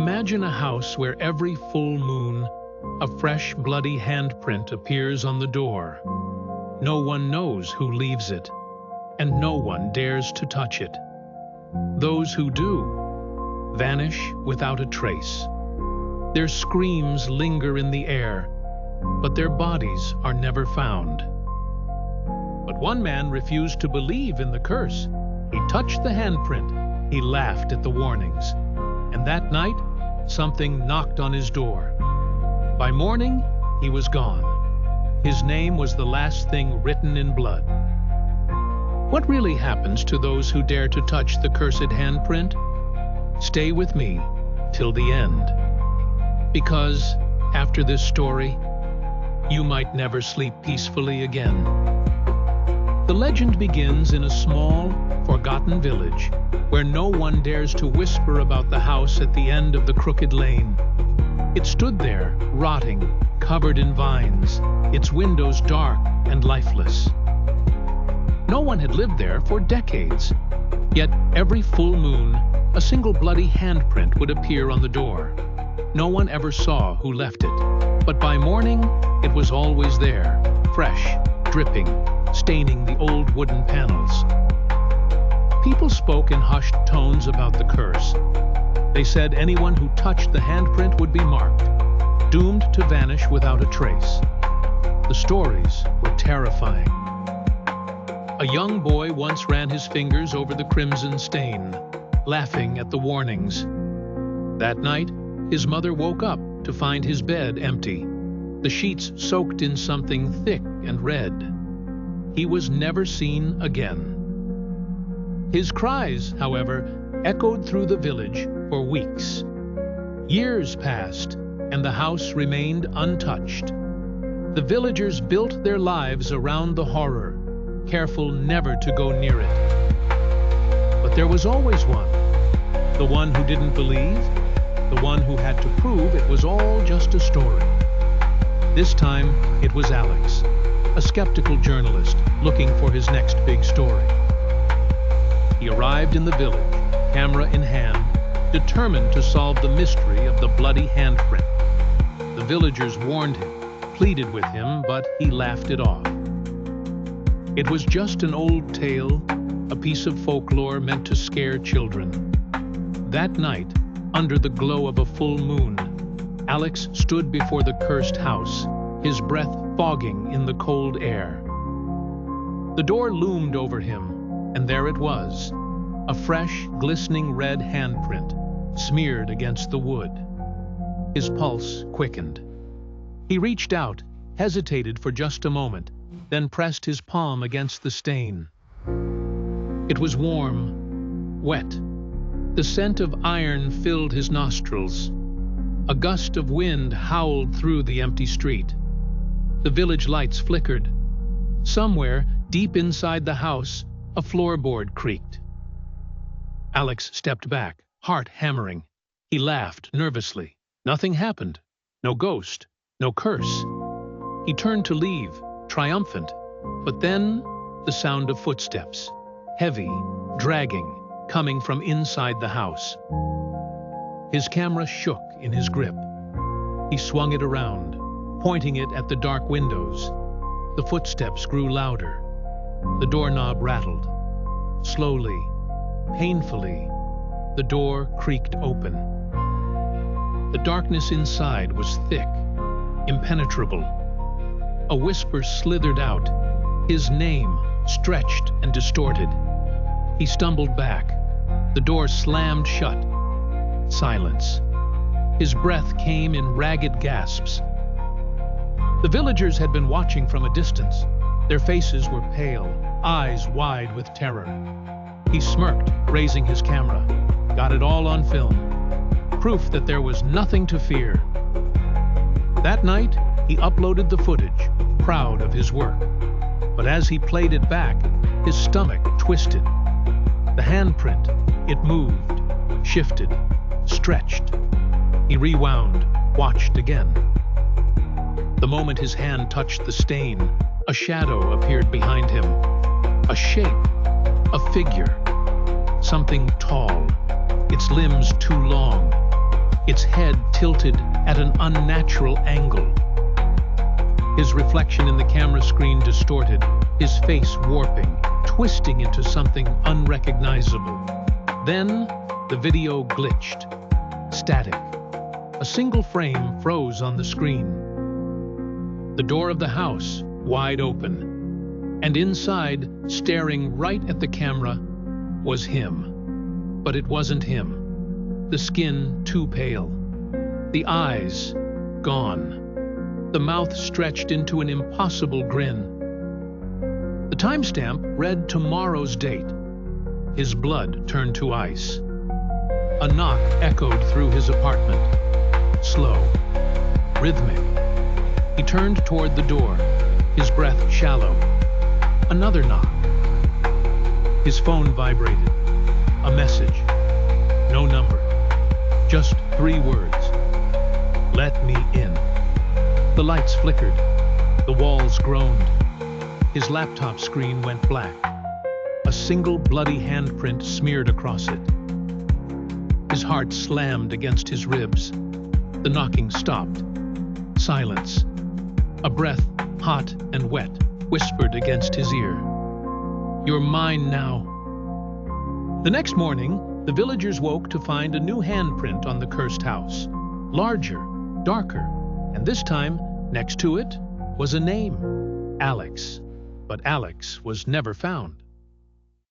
Imagine a house where every full moon, a fresh, bloody handprint appears on the door. No one knows who leaves it, and no one dares to touch it. Those who do vanish without a trace. Their screams linger in the air, but their bodies are never found. But one man refused to believe in the curse. He touched the handprint. He laughed at the warnings. And that night, something knocked on his door. By morning, he was gone. His name was the last thing written in blood. What really happens to those who dare to touch the cursed handprint? Stay with me till the end. Because, after this story, you might never sleep peacefully again. The legend begins in a small, forgotten village where no one dares to whisper about the house at the end of the crooked lane. It stood there, rotting, covered in vines, its windows dark and lifeless. No one had lived there for decades, yet every full moon, a single bloody handprint would appear on the door. No one ever saw who left it, but by morning, it was always there, fresh, dripping, staining the old wooden panels. People spoke in hushed tones about the curse. They said anyone who touched the handprint would be marked, doomed to vanish without a trace. The stories were terrifying. A young boy once ran his fingers over the crimson stain, laughing at the warnings. That night, his mother woke up to find his bed empty, the sheets soaked in something thick and red. He was never seen again. His cries, however, echoed through the village for weeks. Years passed, and the house remained untouched. The villagers built their lives around the horror, careful never to go near it. But there was always one, the one who didn't believe, the one who had to prove it was all just a story. This time, it was Alex, a skeptical journalist looking for his next big story. He arrived in the village, camera in hand, determined to solve the mystery of the bloody handprint. The villagers warned him, pleaded with him, but he laughed it off. It was just an old tale, a piece of folklore meant to scare children. That night, under the glow of a full moon, Alex stood before the cursed house, his breath fogging in the cold air. The door loomed over him, and there it was, a fresh, glistening red handprint, smeared against the wood. His pulse quickened. He reached out, hesitated for just a moment, then pressed his palm against the stain. It was warm, wet. The scent of iron filled his nostrils. A gust of wind howled through the empty street. The village lights flickered. Somewhere, deep inside the house, a floorboard creaked. Alex stepped back, heart hammering. He laughed nervously. Nothing happened. No ghost. No curse. He turned to leave, triumphant. But then, the sound of footsteps. Heavy, dragging, coming from inside the house. His camera shook in his grip. He swung it around, pointing it at the dark windows. The footsteps grew louder. The doorknob rattled. Slowly, painfully, the door creaked open. The darkness inside was thick, impenetrable. A whisper slithered out, his name stretched and distorted. He stumbled back. The door slammed shut. Silence. His breath came in ragged gasps. The villagers had been watching from a distance. Their faces were pale, eyes wide with terror. He smirked, raising his camera. Got it all on film. Proof that there was nothing to fear. That night, he uploaded the footage, proud of his work. But as he played it back, his stomach twisted. The handprint, it moved, shifted, stretched. He rewound, watched again. The moment his hand touched the stain, a shadow appeared behind him. A shape, a figure, something tall, its limbs too long. its head tilted at an unnatural angle. His reflection in the camera screen distorted, his face warping, twisting into something unrecognizable. Then, the video glitched. Static. A single frame froze on the screen. The door of the house, wide open. And inside, staring right at the camera, was him. But it wasn't him. The skin too pale. The eyes gone. The mouth stretched into an impossible grin. The timestamp read tomorrow's date. His blood turned to ice. A knock echoed through his apartment. Slow, rhythmic. He turned toward the door, his breath shallow. Another knock. His phone vibrated. A message. No number. Just 3 words. Let me in. The lights flickered. The walls groaned. His laptop screen went black. A single bloody handprint smeared across it. His heart slammed against his ribs. The knocking stopped. Silence. A breath, hot and wet, whispered against his ear. You're mine now. The next morning, the villagers woke to find a new handprint on the cursed house. Larger, darker, and this time, next to it, was a name. Alex. But Alex was never found.